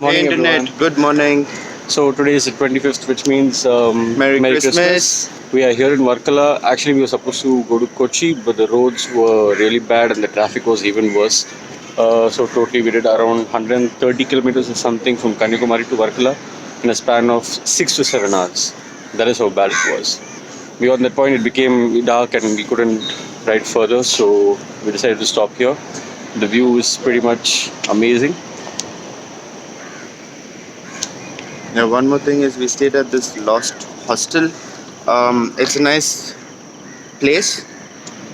Morning, Internet, everyone. good morning. So today is the 25th, which means Merry Merry Christmas. Christmas. We are here in Varkala. Actually, we were supposed to go to Kochi, but the roads were really bad and the traffic was even worse. So totally, we did around 130 kilometers or something from Kanyakumari to Varkala in a span of 6 to 7 hours. That is how bad it was. Beyond that point, it became dark and we couldn't ride further, so we decided to stop here. The view is pretty much amazing. Yeah, one more thing is we stayed at this lost hostel. It's a nice place,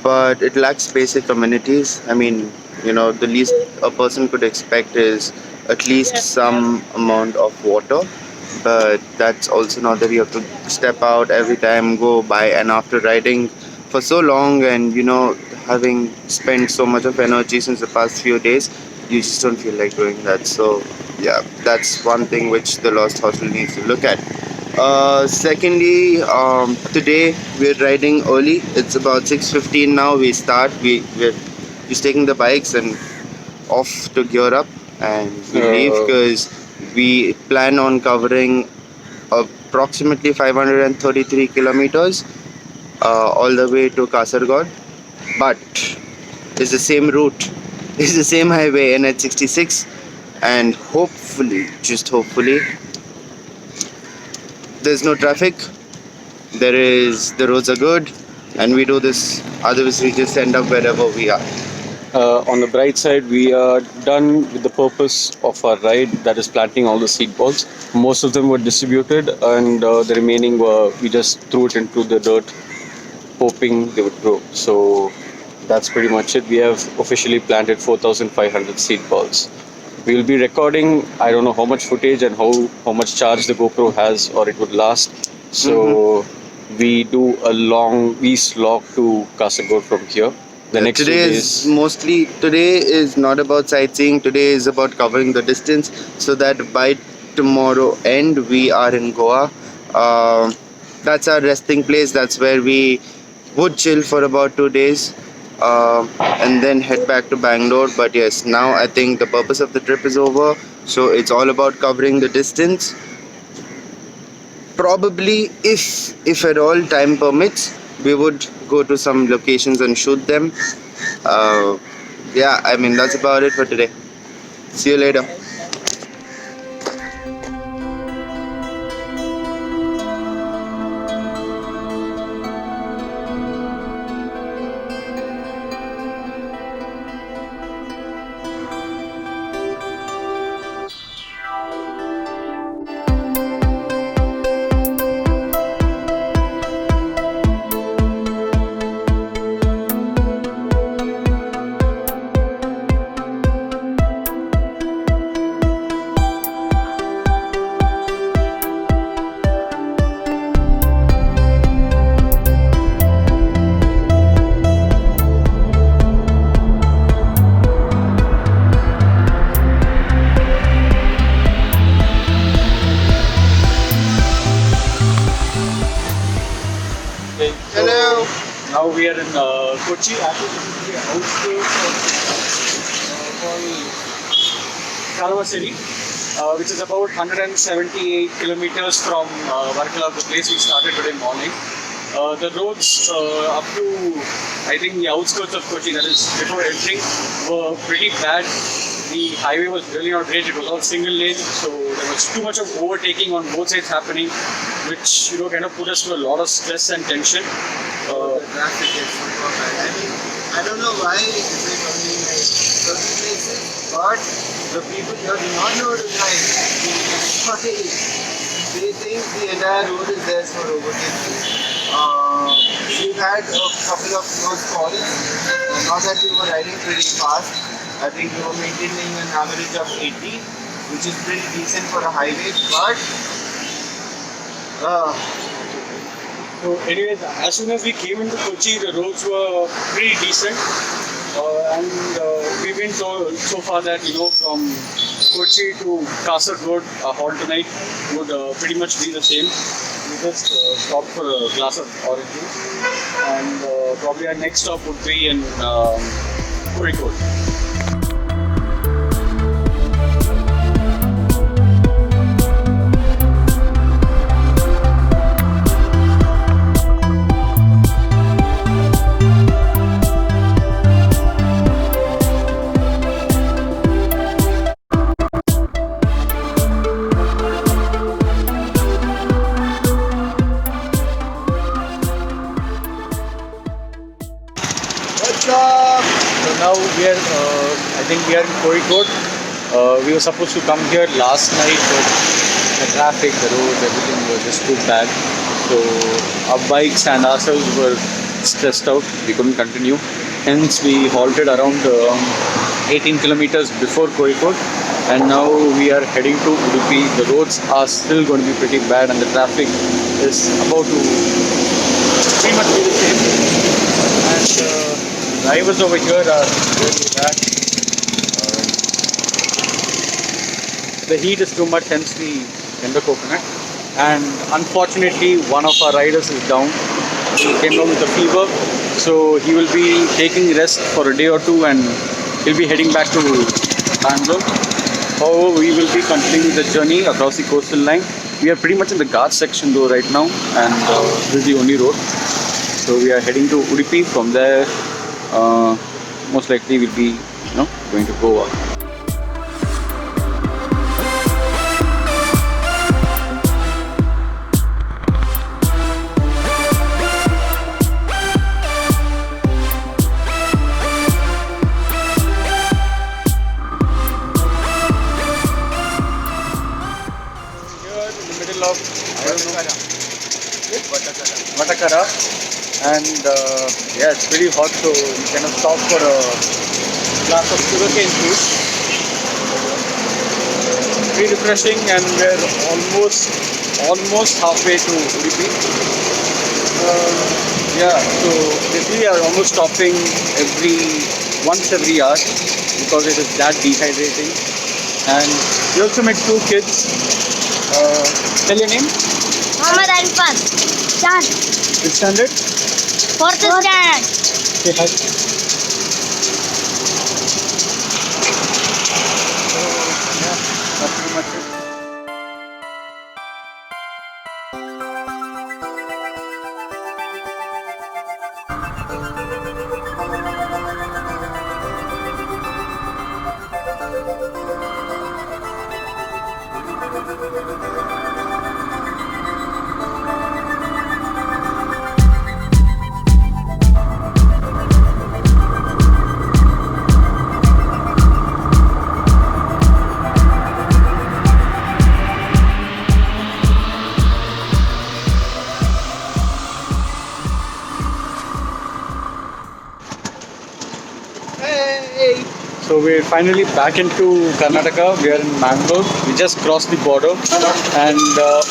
but it lacks basic amenities. I mean, the least a person could expect is at least some amount of water, but that's also not that you have to step out every time, go by, and after riding for so long and having spent so much of energy since the past few days, you just don't feel like doing that. So, yeah, that's one thing which the Lost Hostel needs to look at. Secondly, today we're riding early. It's about 6:15 now. We start. We're just taking the bikes and off to gear up, and we leave Uh, because we plan on covering approximately 533 kilometers all the way to Kasargod. But it's the same route. It's the same highway NH66, and hopefully, just hopefully, there's no traffic. The roads are good, and we do this. Otherwise, we just end up wherever we are. on the bright side, we are done with the purpose of our ride, that is planting all the seed balls. Most of them were distributed, and the remaining were we just threw it into the dirt, hoping they would grow. So that's pretty much it. We have officially planted 4,500 seed balls. We will be recording. I don't know how much footage and how much charge the GoPro has, or it would last. So we do a long east log to Kasagod from here. The next 2 days. Today is not about sightseeing. Today is about covering the distance, so that by tomorrow end we are in Goa. That's our resting place. That's where we would chill for about 2 days, and then head back to Bangalore. But yes, now I think the purpose of the trip is over. So it's all about covering the distance. Probably, if at all time permits, we would go to some locations and shoot them. uh, yeah, I mean, that's about it for today. See you later. Okay, so Hello. now we are in Kochi. Actually, this is the outskirts of called Kalavaseri, which is about 178 kilometers from Varkala, the place we started today morning. The roads up to, I think, the outskirts of Kochi, that is before entering, were pretty bad. The highway was really not great. It was all single lane, so there was too much of overtaking on both sides happening, which kind of put us to a lot of stress and tension. The traffic is super bad. I mean, I don't know why is it only like certain places, but the people here do not know how to drive. They think the entire road is there for overtaking. We've had a couple of close calls. Not that we were riding pretty fast. I think we were maintaining an average of 80, which is pretty decent for a highway. But So, anyways, as soon as we came into Kochi, the roads were pretty decent, and we've been told so far that from Kochi to Kasargod, our halt tonight would pretty much be the same. We just stopped for a glass of orange juice, and probably our next stop would be in Kozhikode. now I think we are in Kozhikode. We were supposed to come here last night, but the traffic, the roads, everything was just too bad. So our bikes and ourselves were stressed out. We couldn't continue. Hence, we halted around 18 kilometers before Kozhikode, and now we are heading to Udupi. The roads are still going to be pretty bad, and the traffic is about to pretty much be the same. And drivers over here are really bad. The heat is too much, hence we in the coconut. And unfortunately, one of our riders is down. He came down with a fever, so he will be taking rest for a day or two, and he'll be heading back to Bangalore. However, we will be continuing the journey across the coastal line. We are pretty much in the Ghats section though right now, and this is the only road. So we are heading to Udupi. From there, most likely we'll be, going to Goa. Of Vatakara, and it's pretty hot, so we kind of stop for a glass of sugarcane juice. Pretty refreshing, and we're almost halfway to Udupi. So basically we are almost stopping once every hour because it is that dehydrating. And we also met two kids. Tell your name. Muhammad Arifan. Chan. Which standard? Fourth standard. Say hi. That's pretty much it. So we're finally back into Karnataka. We are in Bangalore. We just crossed the border, and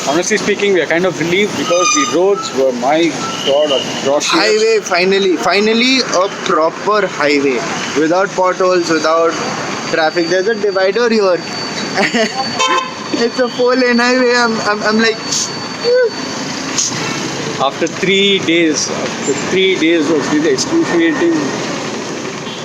honestly speaking, we are kind of relieved because the roads were, my God, atrocious. Highway, finally a proper highway without potholes, without traffic. There's a divider here. It's a 4-lane highway. I'm like. After 3 days of really excruciating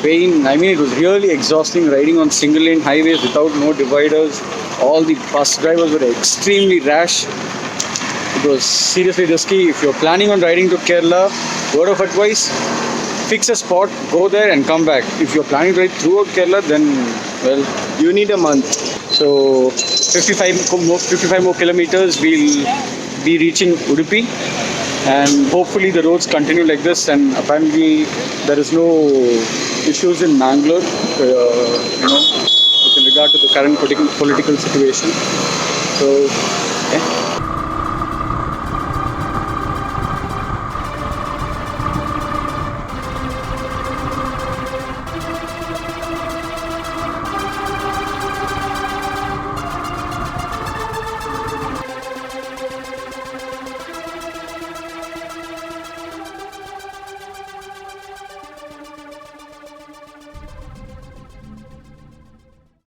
pain. I mean, it was really exhausting riding on single lane highways without no dividers. All the bus drivers were extremely rash. It was seriously risky. If you're planning on riding to Kerala, word of advice, fix a spot, go there and come back. If you're planning to ride throughout Kerala, then, well, You need a month. so 55 more kilometers, we'll be reaching Udupi, and hopefully the roads continue like this. And apparently there is no issues in Mangalore, with regard to the current political situation. So, yeah.